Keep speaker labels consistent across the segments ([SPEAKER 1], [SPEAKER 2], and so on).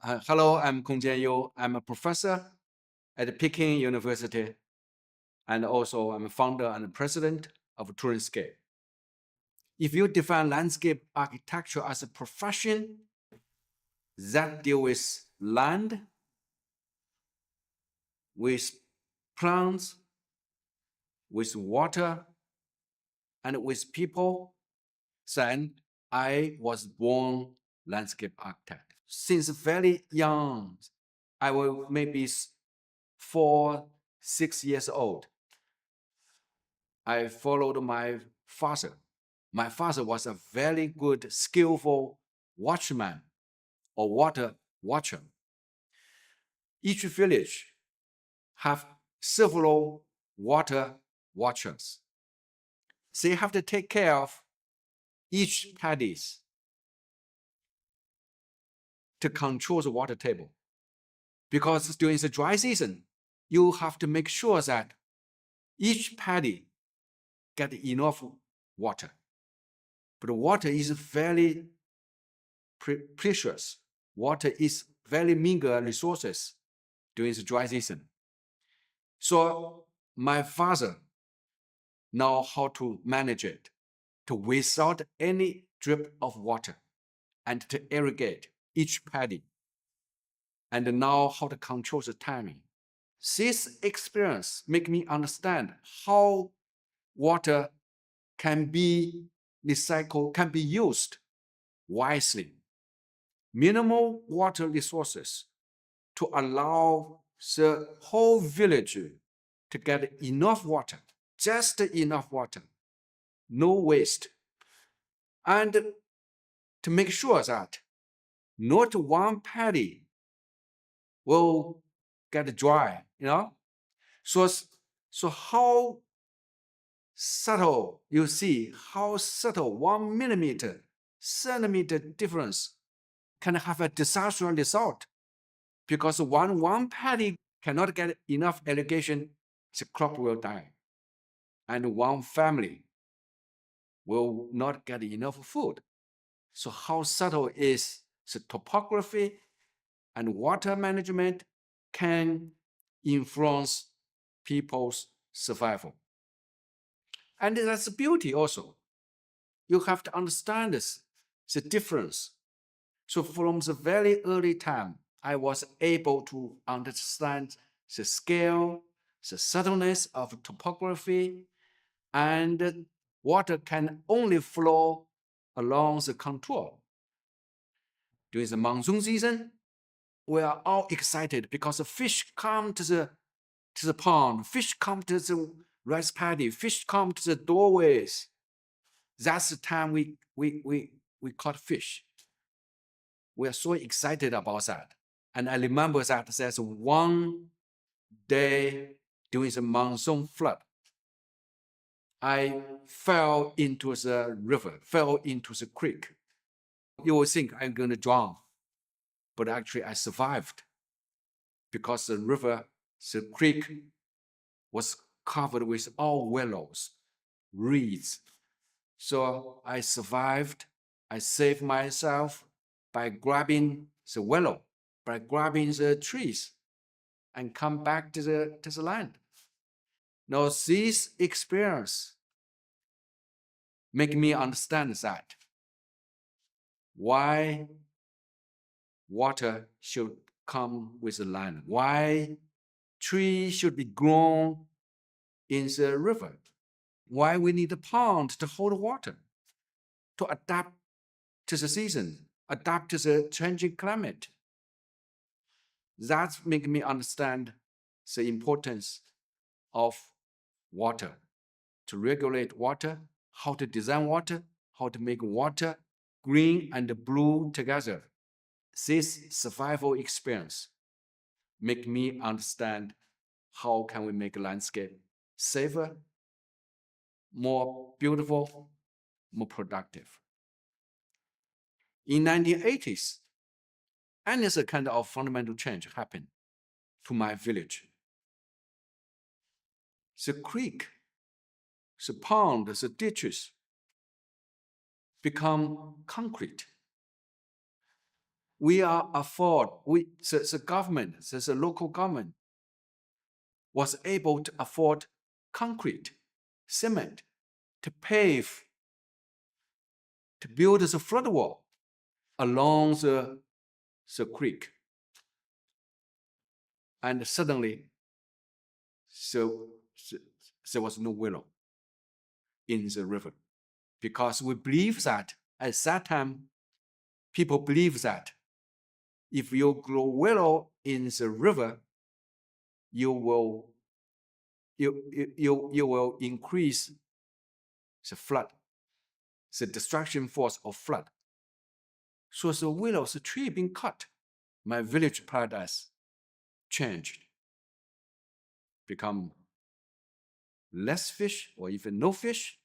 [SPEAKER 1] Hello, I'm Kongjian Yu. I'm a professor at Peking University, and also I'm a founder and president of Turenscape. If you define landscape architecture as a profession that deals with land, with plants, with water, and with people, then I was born landscape architect. Since very young, I was maybe 4, 6 years old. I followed my father. My father was a very good, skillful watchman or water watcher. Each village have several water watchers. They have to take care of each paddies to control the water table. Because during the dry season, you have to make sure that each paddy get enough water. But water is very precious. Water is very meager resources during the dry season. So my father know how to manage it to without any drip of water and to irrigate each paddy and know how to control the timing. This experience make me understand how water can be recycled, can be used wisely. Minimal water resources to allow the whole village to get enough water, just enough water, no waste. And to make sure that not one paddy will get dry, So how subtle, you see, how subtle 1 millimeter, centimeter difference can have a disastrous result. Because one paddy cannot get enough irrigation, the crop will die. And one family will not get enough food. So how subtle is the topography and water management can influence people's survival. And that's the beauty also. You have to understand this, the difference. So from the very early time, I was able to understand the scale, the subtleness of topography, and water can only flow along the contour. During the monsoon season, we are all excited because the fish come to the pond, fish come to the rice paddy, fish come to the doorways. That's the time we caught fish. We are so excited about that. And I remember that there's one day during the monsoon flood, I fell into the river, fell into the creek. You will think I'm going to drown, but actually I survived because the river, the creek was covered with all willows, reeds. So I survived. I saved myself by grabbing the willow, by grabbing the trees, and come back to the land. Now, this experience make me understand that why water should come with the land, why trees should be grown in the river, why we need a pond to hold water, to adapt to the season, adapt to the changing climate. That make me understand the importance of water, to regulate water, how to design water, how to make water green and blue together. This survival experience make me understand how can we make landscape safer, more beautiful, more productive. In 1980s, another kind of fundamental change happened to my village. The creek, the pond, the ditches become concrete. the government, the local government was able to afford concrete, cement, to pave, to build the flood wall along the creek. And suddenly, there was no willow in the river, because we believe that at that time, people believe that if you grow willow in the river, you will increase the flood, the destruction force of flood. So the willow, the tree being cut, my village paradise changed, become less fish or even no fish,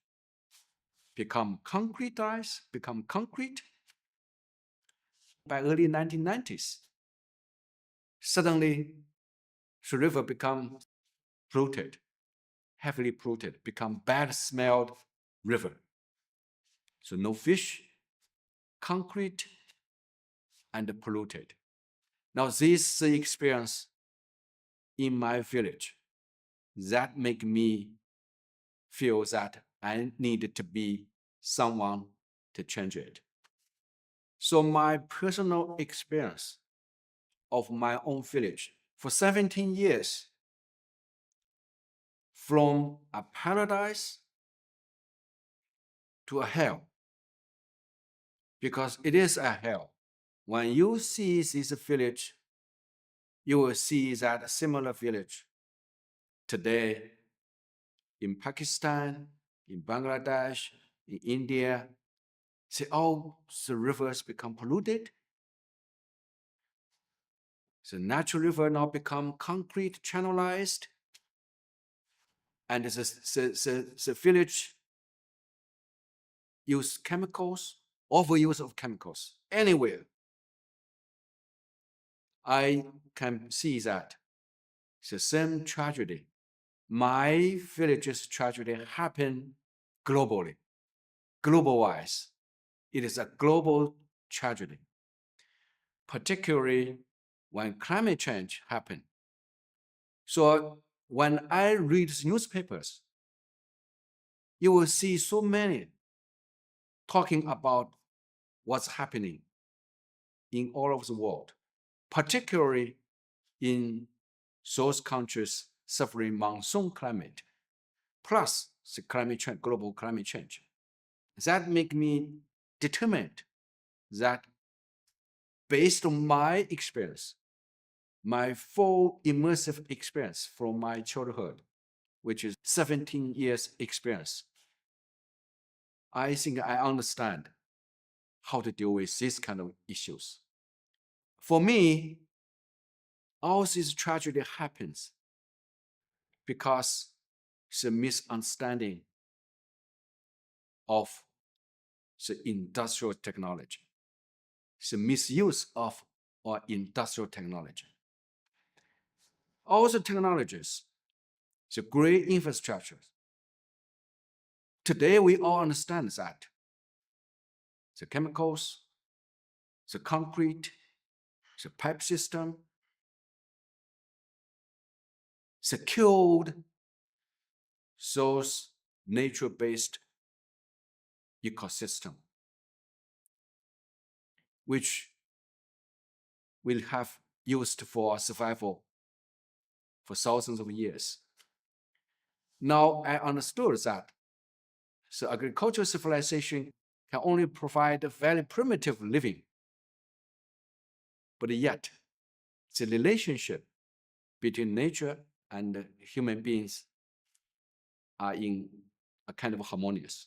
[SPEAKER 1] become concretized, become concrete. By early 1990s, suddenly the river become polluted, heavily polluted, become bad-smelled river. So no fish, concrete, and polluted. Now this is the experience in my village that make me feel that I needed to be someone to change it. So my personal experience of my own village for 17 years, from a paradise to a hell, because it is a hell. When you see this village, you will see that a similar village today in Pakistan, in Bangladesh, in India, all the rivers become polluted. The natural river now become concrete, channelized, and the village use chemicals, overuse of chemicals anywhere. I can see that the same tragedy, my village's tragedy, happened globally, global-wise. It is a global tragedy, particularly when climate change happened. So when I read newspapers, you will see so many talking about what's happening in all over the world, particularly in those countries suffering monsoon climate, plus the climate change, global climate change. That make me determined that based on my experience, my full immersive experience from my childhood, which is 17 years experience, I think I understand how to deal with these kind of issues. For me, all this tragedy happens because the misunderstanding of the industrial technology, the misuse of our industrial technology. All the technologies, the great infrastructures. Today, we all understand that the chemicals, the concrete, the pipe system, the killed those nature-based ecosystem, which will have used for survival for thousands of years. Now I understood that the agricultural civilization can only provide a very primitive living, but yet the relationship between nature and human beings are in a kind of harmonious.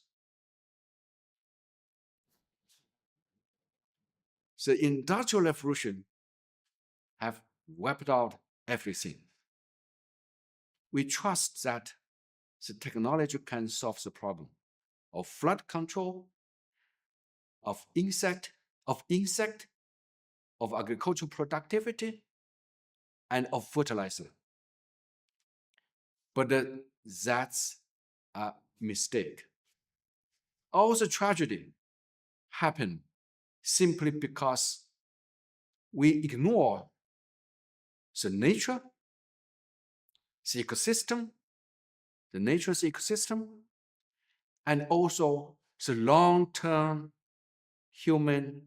[SPEAKER 1] The Industrial Revolution have wiped out everything. We trust that the technology can solve the problem of flood control, of insect, of agricultural productivity, and of fertilizer. But that's a mistake. All the tragedy happened simply because we ignore the nature, the ecosystem, the nature's ecosystem, and also the long-term human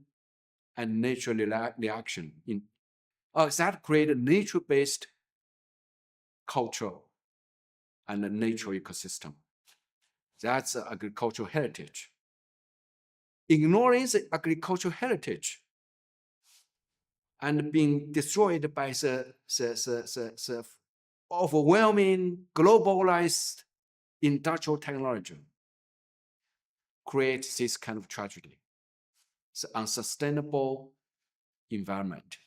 [SPEAKER 1] and nature reaction that create a nature-based culture and a nature ecosystem. That's agricultural heritage. Ignoring the agricultural heritage and being destroyed by the overwhelming globalized industrial technology creates this kind of tragedy. It's an unsustainable environment.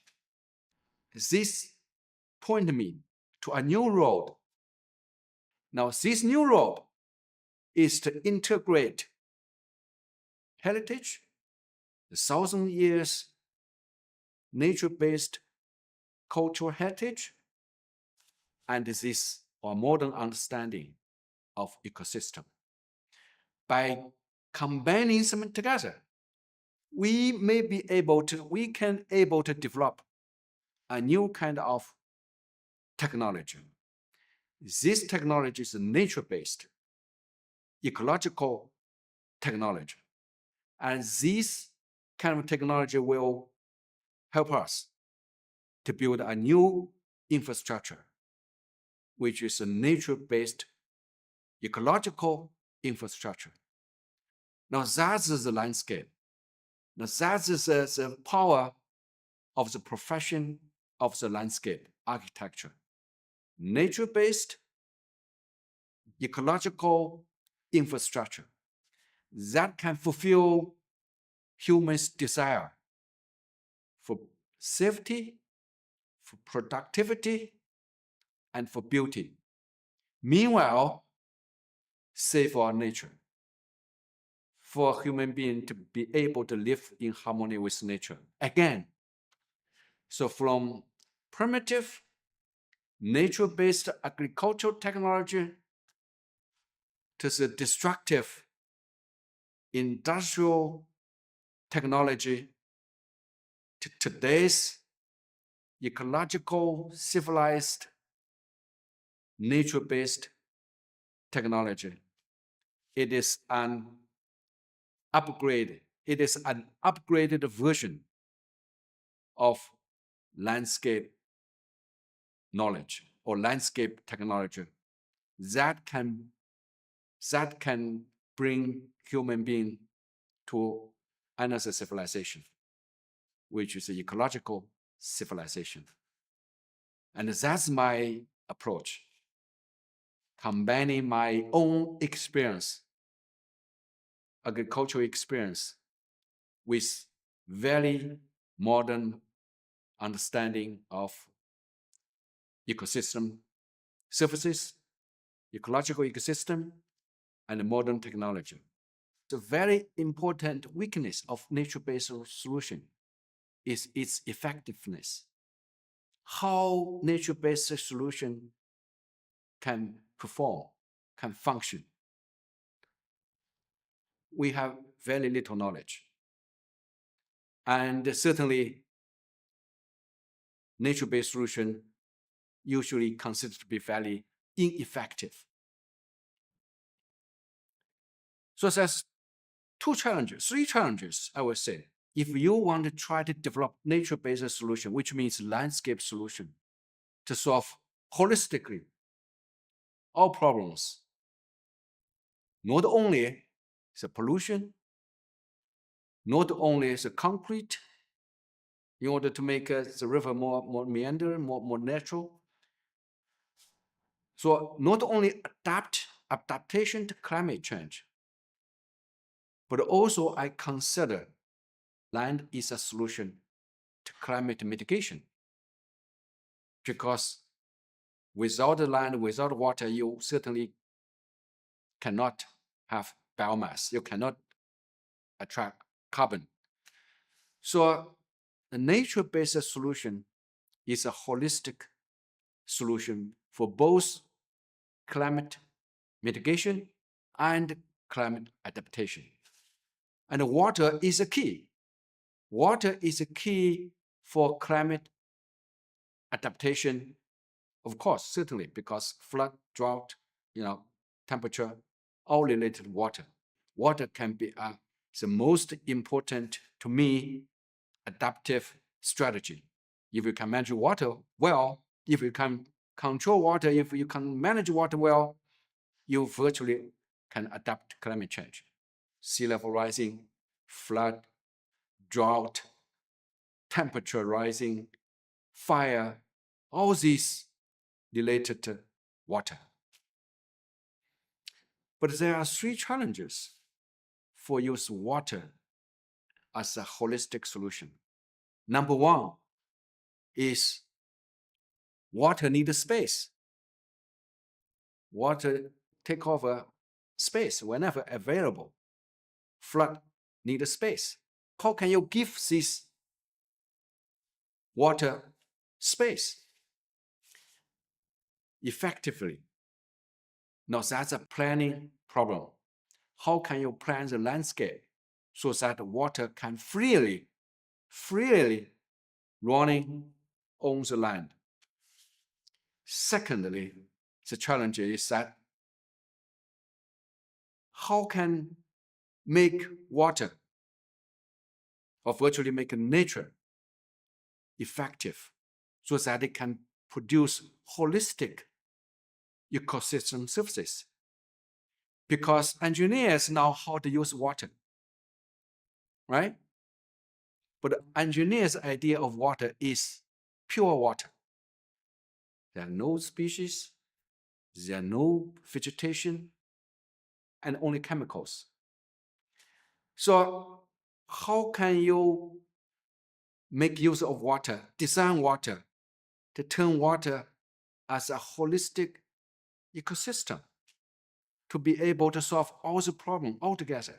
[SPEAKER 1] This pointed me to a new road. Now, this new road is to integrate heritage, the 1,000 years nature-based cultural heritage, and this our modern understanding of ecosystem. By combining them together, we can able to develop a new kind of technology. This technology is nature-based, ecological technology. And this kind of technology will help us to build a new infrastructure, which is a nature-based ecological infrastructure. Now that is the landscape. Now that is the power of the profession of the landscape architecture. Nature-based ecological infrastructure that can fulfill humans' desire for safety, for productivity, and for beauty. Meanwhile, save our nature, for human beings to be able to live in harmony with nature. Again, so from primitive, nature-based agricultural technology to the destructive industrial technology to today's ecological, civilized, nature-based technology. It is an upgrade. It is an upgraded version of landscape knowledge or landscape technology that can bring human being to another civilization, which is the ecological civilization. And that's my approach, combining my own experience, agricultural experience, with very modern understanding of ecosystem services, ecological ecosystem, and modern technology. The very important weakness of nature-based solution is its effectiveness. How nature-based solution can perform, can function. We have very little knowledge. And certainly, nature-based solution usually considered to be very ineffective. So there's three challenges, I would say. If you want to try to develop nature-based solution, which means landscape solution, to solve holistically all problems, not only the pollution, not only the concrete, in order to make the river more meander, more natural. So not only adaptation to climate change, but also I consider land is a solution to climate mitigation. Because without the land, without water, you certainly cannot have biomass. You cannot attract carbon. So the nature-based solution is a holistic solution for both climate mitigation and climate adaptation. And water is a key. Water is a key for climate adaptation? Of course, certainly, because flood, drought, temperature, all related to water. Water can be the most important, to me, adaptive strategy. If you can manage water well, if you can control water, if you can manage water well, you virtually can adapt to climate change. Sea level rising, flood, drought, temperature rising, fire, all these related to water. But there are three challenges for use water as a holistic solution. Number one is water needs space. Water take over space whenever available. Flood needs space. How can you give this water space effectively? Now that's a planning problem. How can you plan the landscape so that water can freely running on the land? Secondly, the challenge is that how can make water or virtually make nature effective so that it can produce holistic ecosystem services? Because engineers know how to use water, right? But engineers' idea of water is pure water. There are no species, there are no vegetation, and only chemicals. So how can you make use of water, design water, to turn water as a holistic ecosystem, to be able to solve all the problems altogether?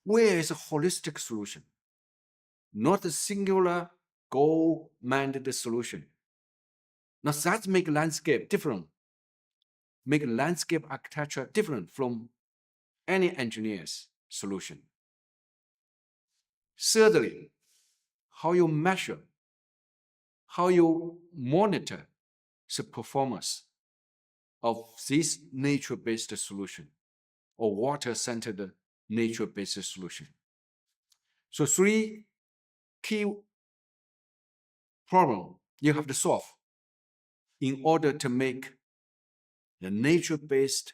[SPEAKER 1] Where is a holistic solution? Not a singular goal-minded solution. Now that make landscape different, make landscape architecture different from any engineer's solution. Thirdly, how you measure, how you monitor the performance of this nature-based solution or water-centered nature-based solution. So three key problems you have to solve in order to make the nature-based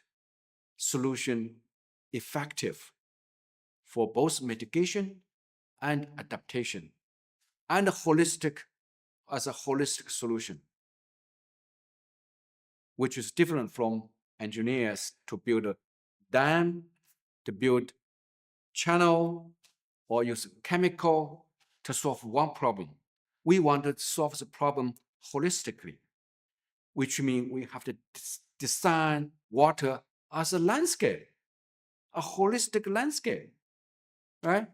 [SPEAKER 1] solution effective for both mitigation and adaptation, and holistic as a holistic solution, which is different from engineers to build a dam, to build channel, or use chemical to solve one problem. We want to solve the problem holistically, which means we have to design water as a landscape, a holistic landscape, right?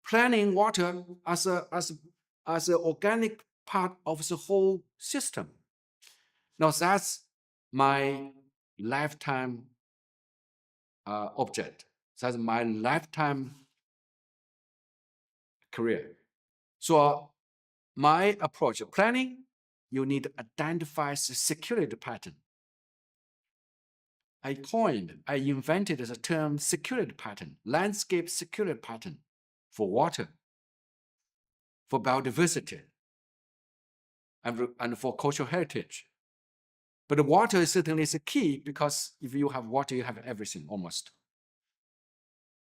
[SPEAKER 1] Planning water as an organic part of the whole system. Now that's my lifetime object. That's my lifetime career. So my approach of planning, you need to identify the security pattern. I invented the term security pattern, landscape security pattern for water, for biodiversity, and for cultural heritage. But the water is certainly the key, because if you have water, you have everything almost.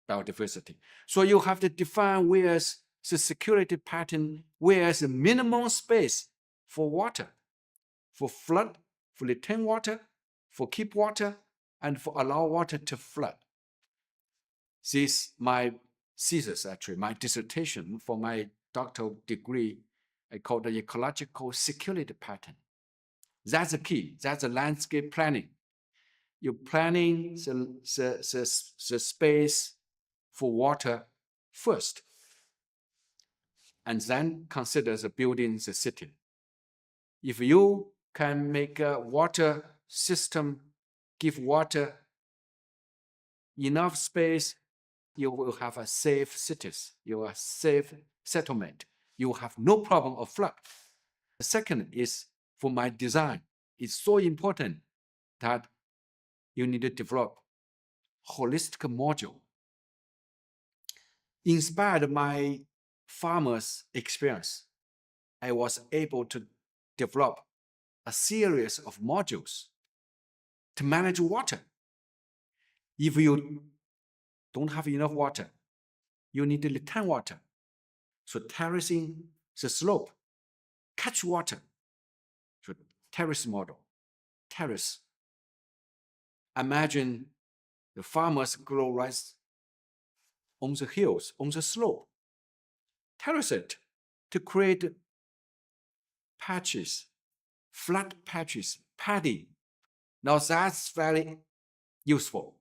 [SPEAKER 1] Biodiversity. So you have to define where's the security pattern, where's the minimum space for water, for flood, for retain water, for keep water, and for allow water to flood. This my thesis, actually, my dissertation for my doctoral degree, I call the ecological security pattern. That's the key. That's the landscape planning. You're planning the space for water first, and then consider the building the city. If you can make a water system, give water enough space, you will have a safe cities, you will have safe settlement, you have no problem of flood. The second is for my design. It's so important that you need to develop holistic module. Inspired my farmer's experience, I was able to develop a series of modules to manage water. If you don't have enough water, you need to retain water. So terracing the slope, catch water. So terrace model, terrace. Imagine the farmers grow rice on the hills, on the slope. Terrace it to create patches, flat patches, paddy. Now that's very useful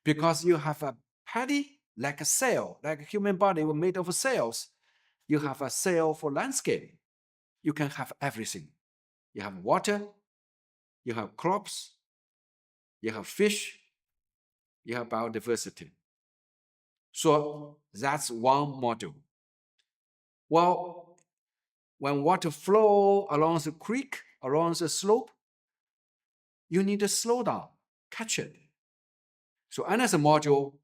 [SPEAKER 1] because you have a paddy like a cell, like a human body made of cells. You have a cell for landscape. You can have everything. You have water, you have crops, you have fish, you have biodiversity. So that's one module. Well, when water flow along the creek, along the slope, you need to slow down, catch it. So another module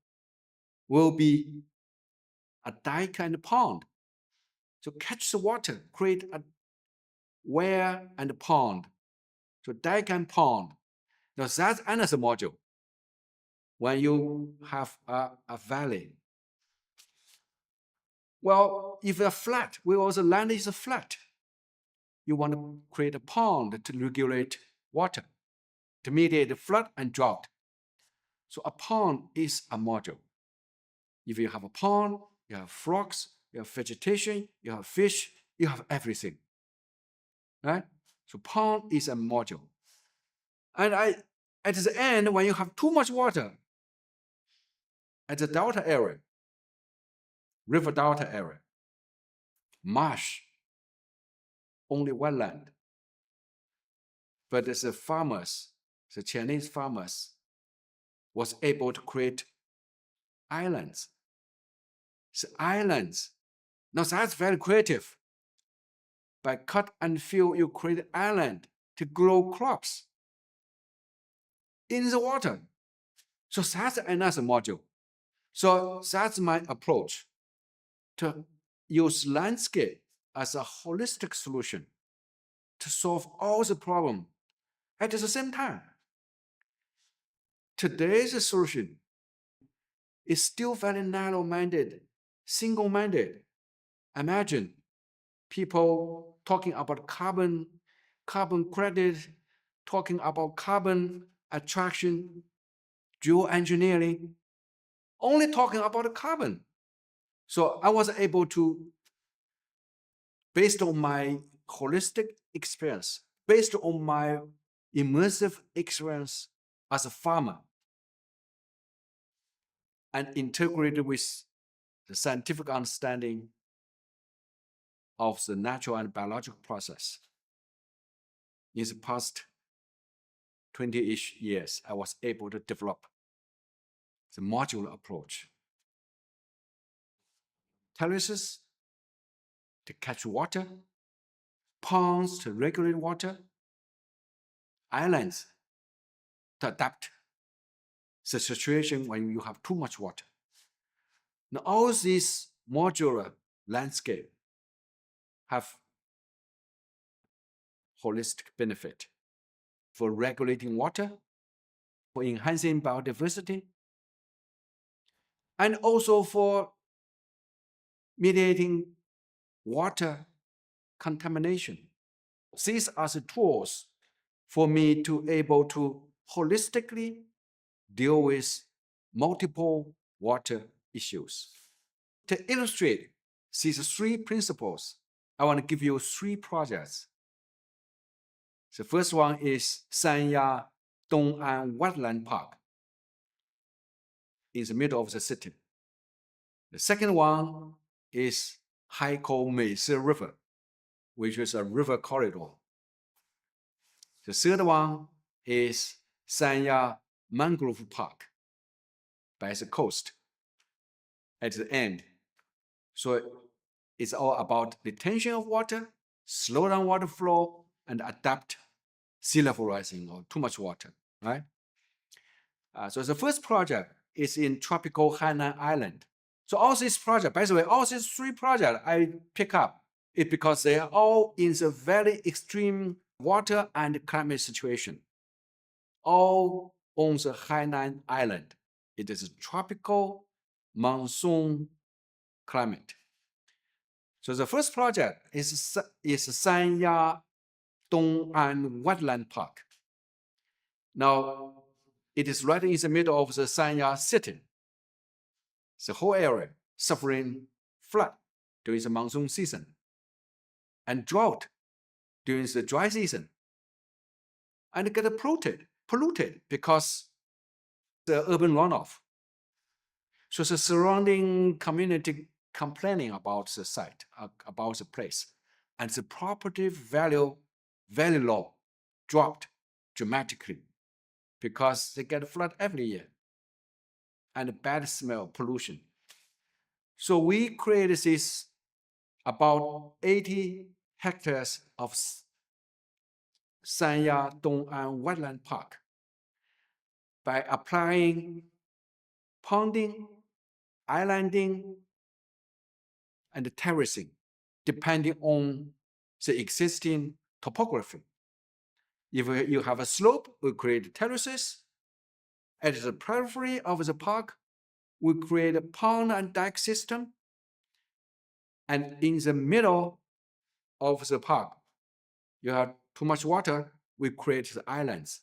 [SPEAKER 1] will be a dike and pond. So catch the water, create a weir and pond. So dike and pond. Now that's another module. When you have a valley, well, if a flat, the land is flat, you want to create a pond to regulate water, to mediate flood and drought. So a pond is a module. If you have a pond, you have frogs, you have vegetation, you have fish, you have everything. Right? So pond is a module. And at the end, when you have too much water, at the delta area, river delta area, marsh, only wetland. But the farmers, the Chinese farmers, was able to create islands. The islands, now that's very creative. By cut and fill, you create island to grow crops in the water. So that's another module. So that's my approach, to use landscape as a holistic solution to solve all the problems at the same time. Today's solution is still very narrow-minded, single-minded. Imagine people talking about carbon credit, talking about carbon attraction, geoengineering, only talking about carbon. So I was able to, based on my holistic experience, based on my immersive experience as a farmer, and integrated with the scientific understanding of the natural and biological process. In the past 20-ish years, I was able to develop the modular approach. Terraces to catch water, ponds to regulate water, islands to adapt the situation when you have too much water. Now, all these modular landscape have holistic benefit for regulating water, for enhancing biodiversity, and also for mediating water contamination. These are the tools for me to able to holistically deal with multiple water issues. To illustrate these three principles, I want to give you three projects. The first one is Sanya Dong'an Wetland Park in the middle of the city. The second one is Haikou Meisi River, which is a river corridor. The third one is Sanya Mangrove Park by the coast at the end. So It's all about retention of water, slow down water flow, and adapt sea level rising or too much water, right? So the first project is in tropical Hainan Island. So all these projects, by the way, all these three projects I pick up is because they are all in the very extreme water and climate situation. All on the Hainan Island. It is a tropical monsoon climate. So the first project is Sanya Dong'an Wetland Park. Now, it is right in the middle of the Sanya city. The whole area suffering flood during the monsoon season and drought during the dry season, and get polluted because the urban runoff. So the surrounding community complaining about the site, about the place, and the property value very low, dropped dramatically because they get flood every year and bad smell, pollution. So we created this about 80 hectares of Sanya Dong'an Wetland Park by applying ponding, islanding, and terracing, depending on the existing topography. If you have a slope, we create terraces. At the periphery of the park, we create a pond and dike system. And in the middle of the park, you have too much water, we create the islands.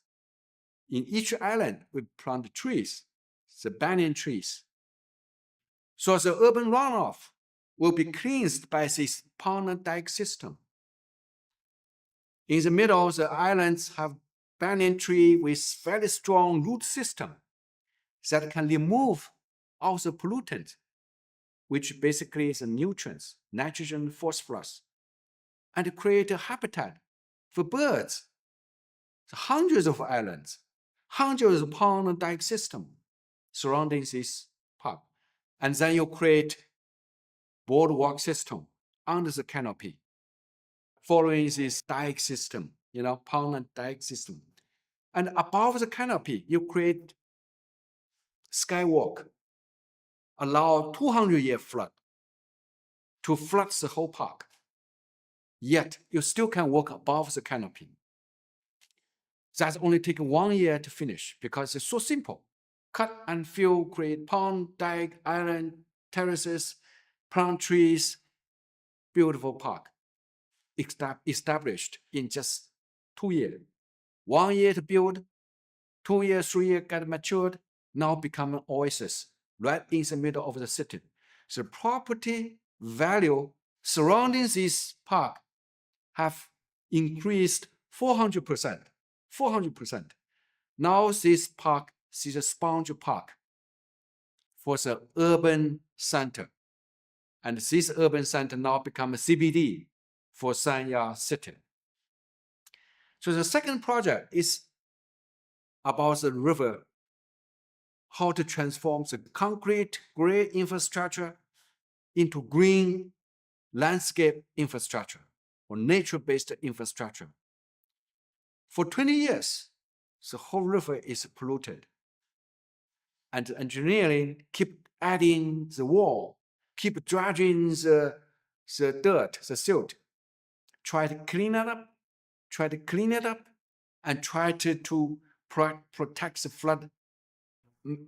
[SPEAKER 1] In each island, we plant trees, the banyan trees. So the urban runoff will be cleansed by this pond and dike system. In the middle, the islands have banyan tree with very strong root system that can remove all the pollutants, which basically is the nutrients, nitrogen, phosphorus, and create a habitat for birds. So hundreds of islands, hundreds of pond and dike system surrounding this park. And then you create boardwalk system under the canopy, following this dike system, pond and dike system. And above the canopy, you create skywalk, allow 200-year flood to flood the whole park. Yet you still can walk above the canopy. That's only taken 1 year to finish because it's so simple. Cut and fill, create pond, dike, island, terraces, plant trees, beautiful park. Established in just 2 years. 1 year to build, 2 years, 3 years get matured, now become an oasis right in the middle of the city. The property value surrounding this park have increased 400%. 400%. Now this park is a sponge park for the urban center. And this urban center now become a CBD for Sanya city. So the second project is about the river, how to transform the concrete gray infrastructure into green landscape infrastructure or nature-based infrastructure. For 20 years, the whole river is polluted. And the engineering keep adding the wall, keep dredging the dirt, the silt, try to clean it up, and try to protect the flood,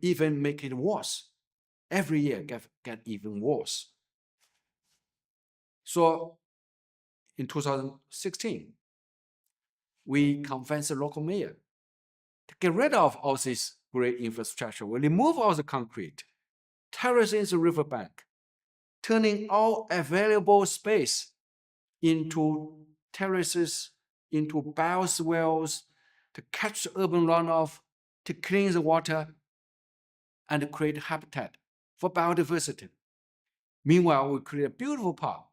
[SPEAKER 1] even make it worse. Every year get even worse. So in 2016, we convinced the local mayor to get rid of all this great infrastructure. We remove all the concrete, terracing the riverbank, turning all available space into terraces, into bioswales, to catch the urban runoff, to clean the water, and to create habitat for biodiversity. Meanwhile, we create a beautiful park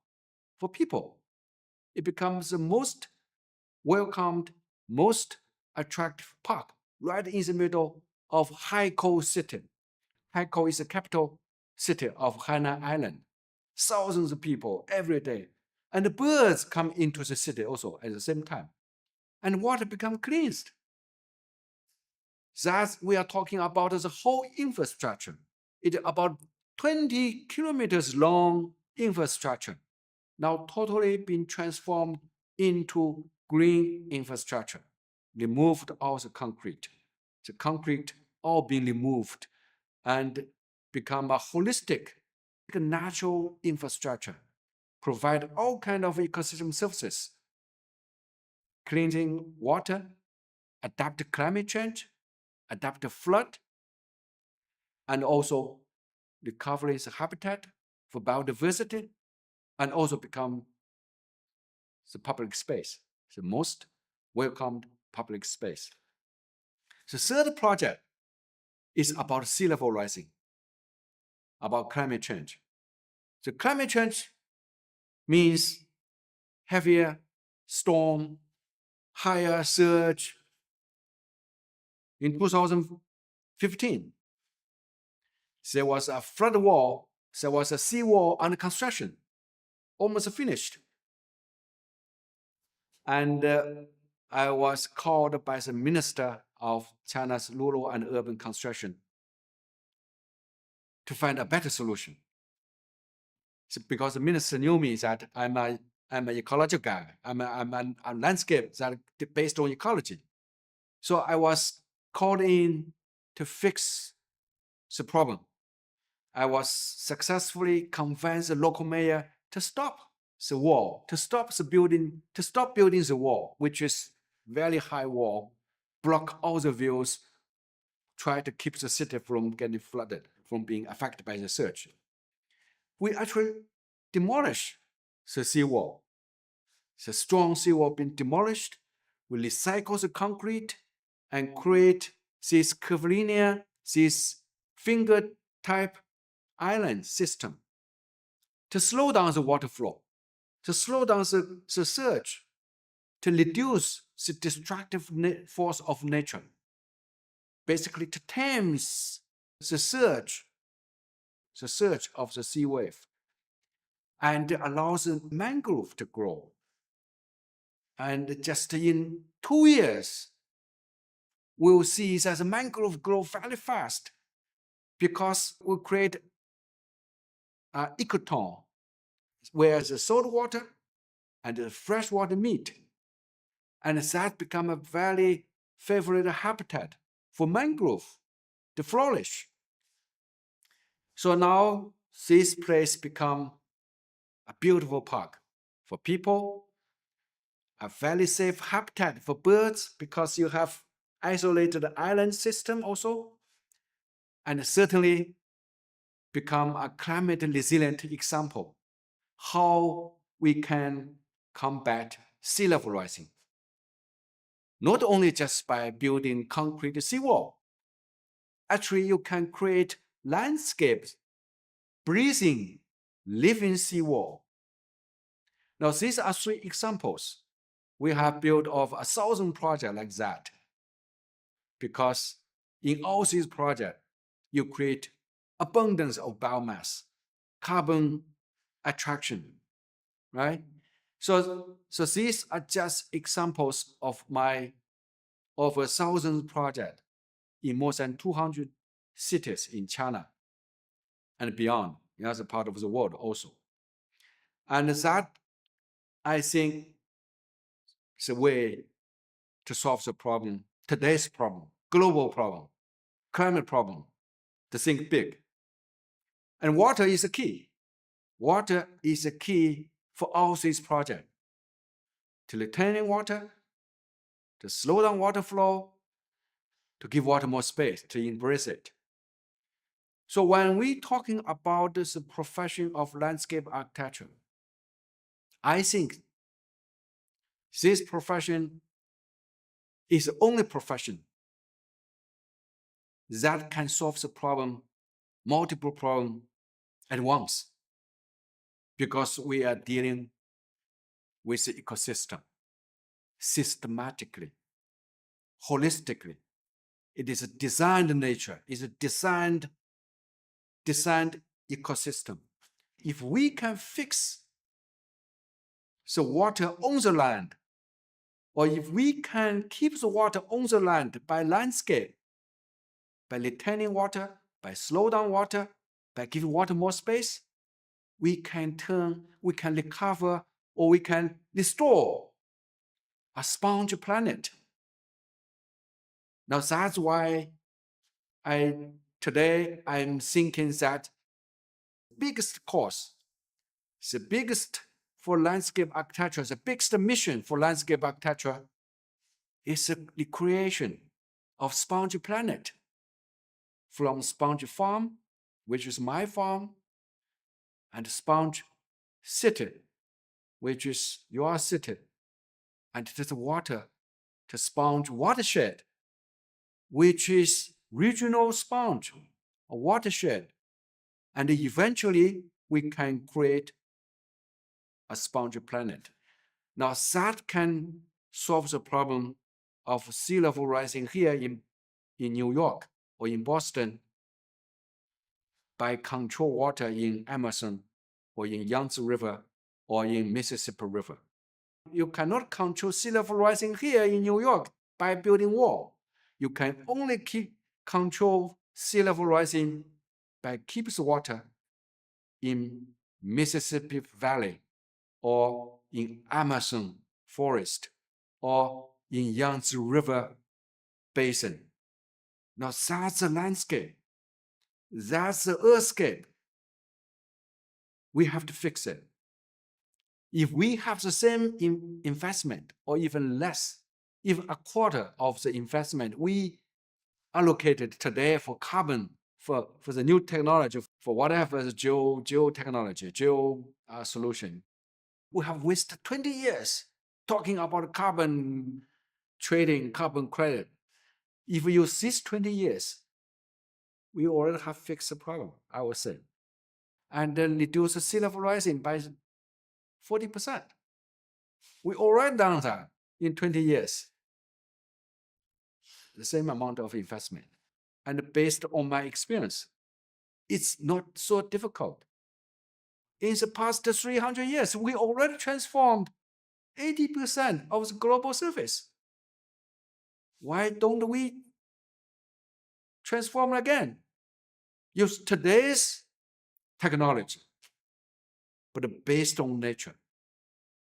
[SPEAKER 1] for people. It becomes the most welcomed, most attractive park right in the middle of Haikou city. Haikou is the capital city of Hainan Island, thousands of people every day. And the birds come into the city also at the same time. And water become cleansed. That we are talking about the whole infrastructure. It's about 20 kilometers long infrastructure, now totally been transformed into green infrastructure. Removed all the concrete all being removed and become a holistic, natural infrastructure, provide all kind of ecosystem services, cleansing water, adapt to climate change, adapt to flood, and also recovering the habitat for biodiversity, and also become the public space, the most welcomed public space. The third project is about sea level rising, about climate change. The climate change means heavier storm, higher surge. In 2015, there was a flood wall, there was a sea wall under construction, almost finished. And I was called by the Minister of China's Rural and Urban Construction to find a better solution. So because the minister knew me that I'm an ecological guy, I'm a landscape that based on ecology. So I was called in to fix the problem. I was successfully convinced the local mayor to stop the wall, to stop building the wall, which is very high wall, block all the views, try to keep the city from getting flooded, from being affected by the surge. We actually demolished the seawall. The strong seawall being demolished. We recycle the concrete and create this curvilinear, this finger-type island system to slow down the water flow, to slow down the surge, to reduce the destructive force of nature, basically to tame the surge of the sea wave, and allows the mangrove to grow. And just in 2 years, we'll see that the mangrove grow very fast because we create an ecotone where the salt water and the fresh water meet. And that become a very favorite habitat for mangrove to flourish. So now this place become a beautiful park for people, a very safe habitat for birds because you have isolated island system also, and certainly become a climate resilient example how we can combat sea level rising. Not only just by building concrete seawall, actually you can create landscapes, breathing, living seawall. Now these are 3 examples. We have built over 1,000 projects like that. Because in all these projects, you create abundance of biomass, carbon attraction, right? So these are just examples of my over 1,000 projects in more than 200 cities in China and beyond, in other parts of the world also. And that, I think, is a way to solve the problem, today's problem, global problem, climate problem, to think big. And water is the key. Water is the key for all these projects. To retain water, to slow down water flow, to give water more space, to embrace it. So when we're talking about this profession of landscape architecture, I think this profession is the only profession that can solve the problem, multiple problems at once, because we are dealing with the ecosystem systematically, holistically. It is a designed nature, it's a designed ecosystem. If we can fix the water on the land, or if we can keep the water on the land by landscape, by retaining water, by slow down water, by giving water more space, we can recover, or we can restore a sponge planet. Now that's why today I'm thinking that biggest course, the biggest for landscape architecture, the biggest mission for landscape architecture is the creation of sponge planet. From sponge farm, which is my farm, and sponge city, which is your city, and to the water, to sponge watershed, which is regional sponge, a watershed. And eventually we can create a sponge planet. Now that can solve the problem of sea level rising here in New York or in Boston by control water in Amazon or in Yangtze River or in Mississippi River. You cannot control sea level rising here in New York by building wall. You can only control sea level rising by keeping the water in Mississippi Valley or in Amazon forest or in Yangtze River basin. Now that's the landscape. That's the earthscape. We have to fix it. If we have the same investment or even less, even a quarter of the investment we allocated today for carbon, for the new technology, for whatever the geotechnology, solution, we have wasted 20 years talking about carbon trading, carbon credit. If we use these 20 years, we already have fixed the problem, I would say. And then reduce the sea level rising by 40%. We already done that in 20 years. The same amount of investment. And based on my experience, it's not so difficult. In the past 300 years, we already transformed 80% of the global surface. Why don't we transform again? Use today's technology, but based on nature.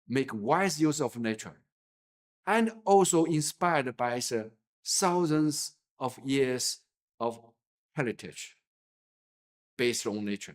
[SPEAKER 1] Make wise use of nature. And also inspired by the thousands of years of heritage based on nature.